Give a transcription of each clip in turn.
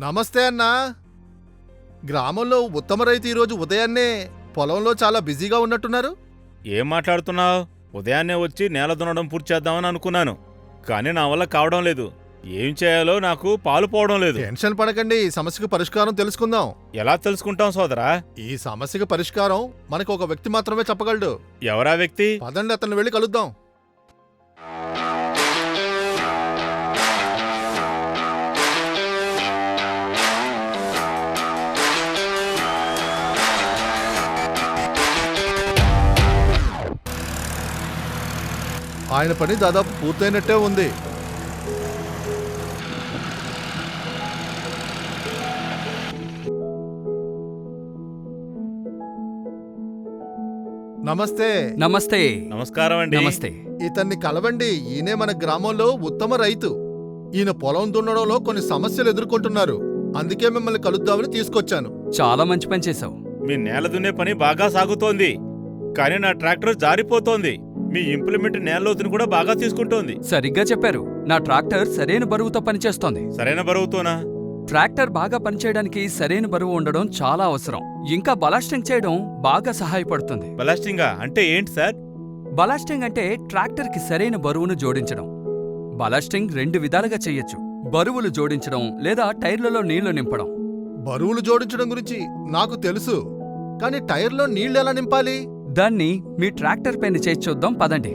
నమస్తే అన్నా. గ్రామంలో ఉత్తమ రైతు ఈరోజు ఉదయాన్నే పొలంలో చాలా బిజీగా ఉన్నట్టున్నారు. ఏం మాట్లాడుతున్నావు? ఉదయాన్నే వచ్చి నేల దున్నడం పూర్తి చేద్దామని అనుకున్నాను, కానీ నా వల్ల కావడం లేదు. ఏం చేయాలో నాకు పాలు పోవడం లేదు. టెన్షన్ పడకండి, ఈ సమస్యకు పరిష్కారం తెలుసుకుందాం. ఎలా తెలుసుకుంటాం సోదరా? ఈ సమస్యకు పరిష్కారం మనకు ఒక వ్యక్తి మాత్రమే చెప్పగలడు. ఎవరా వ్యక్తి? పదండి, అతన్ని వెళ్ళి కలుద్దాం. ఆయన పని దాదాపు పూర్తయినట్టే ఉంది. నమస్తే. నమస్తే. నమస్కారం అండి. నమస్తే. ఇతన్ని కలవండి. ఈయనే మన గ్రామంలో ఉత్తమ రైతు. ఈయన పొలం దున్నడంలో కొన్ని సమస్యలు ఎదుర్కొంటున్నారు. అందుకే మిమ్మల్ని కలుద్దామని తీసుకొచ్చాను. చాలా మంచి పని చేశావు. మీ నేల దున్నే పని బాగా సాగుతోంది, కానీ నా ట్రాక్టర్ జారిపోతోంది. మీ ఇంప్లిమెంట్ నేలలోతుని కూడా బాగా తీసుకుంటోంది. సరిగ్గా చెప్పారు. నా ట్రాక్టర్ సరైన బరువుతో పనిచేస్తోంది. సరైన బరువుతోనా? ట్రాక్టర్ బాగా పనిచేయడానికి సరైన బరువు ఉండడం చాలా అవసరం. ఇంకా బలాస్టింగ్ చేయడం బాగా సహాయపడుతుంది. బలాస్టింగా అంటే ఏంటి సార్? బలాస్టింగ్ అంటే ట్రాక్టర్కి సరైన బరువును జోడించడం. బలాస్టింగ్ 2 విధాలుగా చెయ్యొచ్చు: బరువులు జోడించడం లేదా టైర్లలో నీళ్లు నింపడం. బరువులు జోడించడం గురించి నాకు తెలుసు, కానీ టైర్లో నీళ్లు ఎలా నింపాలి? దాన్ని మీ ట్రాక్టర్ పైన చేసి చూద్దాం, పదండి.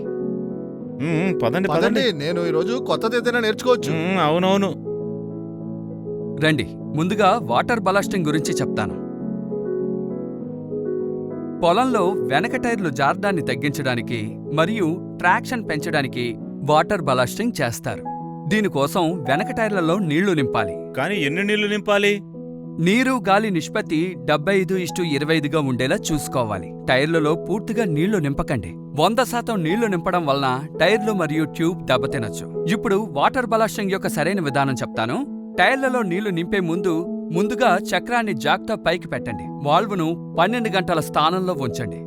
పదండి పదండి, పదండి. నేను ఈరోజు కొత్తది ఏదైనా నేర్చుకోవచ్చు. అవునవును. రండి, ముందుగా వాటర్ బలాస్టింగ్ గురించి చెప్తాను. పొలంలో వెనక టైర్లు జారడాన్ని తగ్గించడానికి మరియు ట్రాక్షన్ పెంచడానికి వాటర్ బలాస్టింగ్ చేస్తారు. దీనికోసం వెనక టైర్లలో నీళ్లు నింపాలి. కానీ ఎన్ని నీళ్లు నింపాలి? నీరు గాలి నిష్పత్తి 75:25గా ఉండేలా చూసుకోవాలి. టైర్లలో పూర్తిగా నీళ్లు నింపకండి. 100% నీళ్లు నింపడం వలన టైర్లు మరియు ట్యూబ్ దెబ్బతినొచ్చు. ఇప్పుడు వాటర్ బలాస్టింగ్ యొక్క సరైన విధానం చెప్తాను. టైర్లలో నీళ్లు నింపే ముందుగా చక్రాన్ని జాగ్రత్త పైకి పెట్టండి. వాల్వును 12 గంటల స్థానంలో ఉంచండి.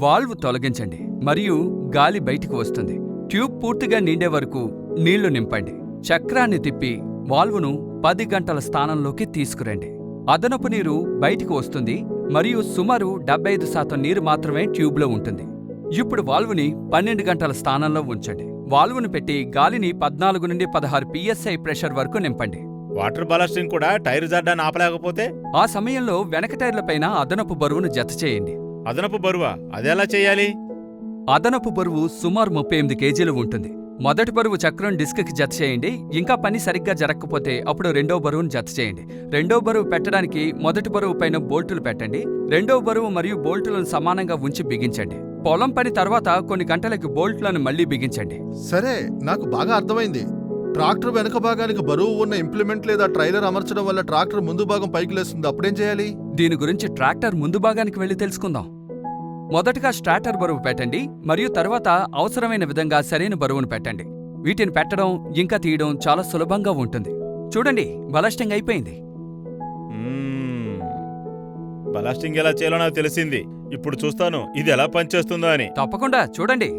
వాల్వ్ తొలగించండి మరియు గాలి బయటికి వస్తుంది. ట్యూబ్ పూర్తిగా నిండే వరకు నీళ్లు నింపండి. చక్రాన్ని తిప్పి వాల్వును 10 గంటల స్థానంలోకి తీసుకురండి. అదనపు నీరు బయటికి వస్తుంది మరియు సుమారు 75% నీరు మాత్రమే ట్యూబ్లో ఉంటుంది. ఇప్పుడు వాల్వుని 12 గంటల స్థానంలో ఉంచండి. వాల్వును పెట్టి గాలిని 14 నుండి 16 PSI ప్రెషర్ వరకు నింపండి. వాటర్ బలాస్టింగ్ కూడా టైర్ జారడాన్ని ఆపలేకపోతే? ఆ సమయంలో వెనక టైర్లపైన అదనపు బరువును జతచేయండి. అదనపు బరువా? అదెలా చేయాలి? అదనపు బరువు సుమారు 38 కేజీలు ఉంటుంది. మొదటి బరువు చక్రం డిస్క్కి జత చేయండి. ఇంకా పని సరిగ్గా జరగకపోతే అప్పుడు రెండో బరువును జత చేయండి. రెండో బరువు పెట్టడానికి మొదటి బరువు పైన బోల్టులు పెట్టండి. రెండో బరువు మరియు బోల్టులను సమానంగా ఉంచి బిగించండి. పొలం పని తర్వాత కొన్ని గంటలకి బోల్ట్లను మళ్లీ బిగించండి. సరే, నాకు బాగా అర్థమైంది. ట్రాక్టర్ వెనక భాగానికి బరువు ఉన్న ఇంప్లిమెంట్ లేదా ట్రైలర్ అమర్చడం వల్ల ట్రాక్టర్ ముందు భాగం పైకి లేస్తుంది. అప్పుడేం చేయాలి? దీని గురించి ట్రాక్టర్ ముందు భాగానికి వెళ్లి తెలుసుకుందాం. మొదటగా స్టార్టర్ బరువు పెట్టండి మరియు తర్వాత అవసరమైన విధంగా సరైన బరువును పెట్టండి. వీటిని పెట్టడం ఇంకా తీయడం చాలా సులభంగా ఉంటుంది. చూడండి, బలాస్టింగ్ అయిపోయింది. బలాస్టింగ్ ఎలా చేయాలో నాకు తెలిసింది. ఇప్పుడు చూస్తాను ఇది ఎలా పనిచేస్తుందో అని. తప్పకుండా చూడండి.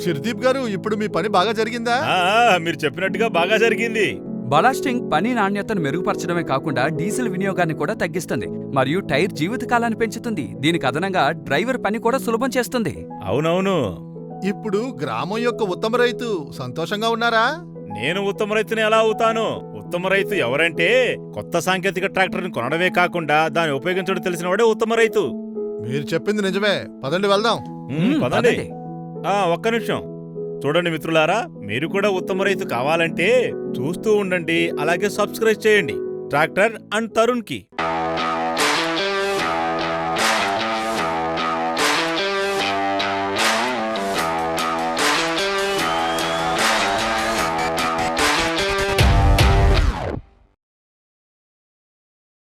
శిర్దీప్ గారు, ఇప్పుడు మీ పని బాగా జరిగిందా? మీరు చెప్పినట్టుగా బాగా జరిగింది. బలాస్టింగ్ పని నాణ్యతను మెరుగుపరచడమే కాకుండా డీజిల్ వినియోగాన్ని కూడా తగ్గిస్తుంది మరియు టైర్ జీవితకాలాన్ని పెంచుతుంది. దీనికి అదనంగా డ్రైవర్ పని కూడా సులభం చేస్తుంది. అవునవును. ఇప్పుడు గ్రామం యొక్క ఉత్తమ రైతు సంతోషంగా ఉన్నారా? నేను ఉత్తమ రైతుని ఎలా అవుతాను? ఉత్తమ రైతు ఎవరంటే కొత్త సాంకేతిక ట్రాక్టర్ని కొనడమే కాకుండా దాన్ని ఉపయోగించడం తెలిసినవాడే ఉత్తమ రైతు. మీరు చెప్పింది నిజమే. పదండి వెళ్దాం. పదండి. ఒక్క నిమిషం చూడండి మిత్రులారా, మీరు కూడా ఉత్తమ రైతు కావాలంటే చూస్తూ ఉండండి, అలాగే సబ్స్క్రైబ్ చేయండి ట్రాక్టర్ అండ్ తరుణ్ కి.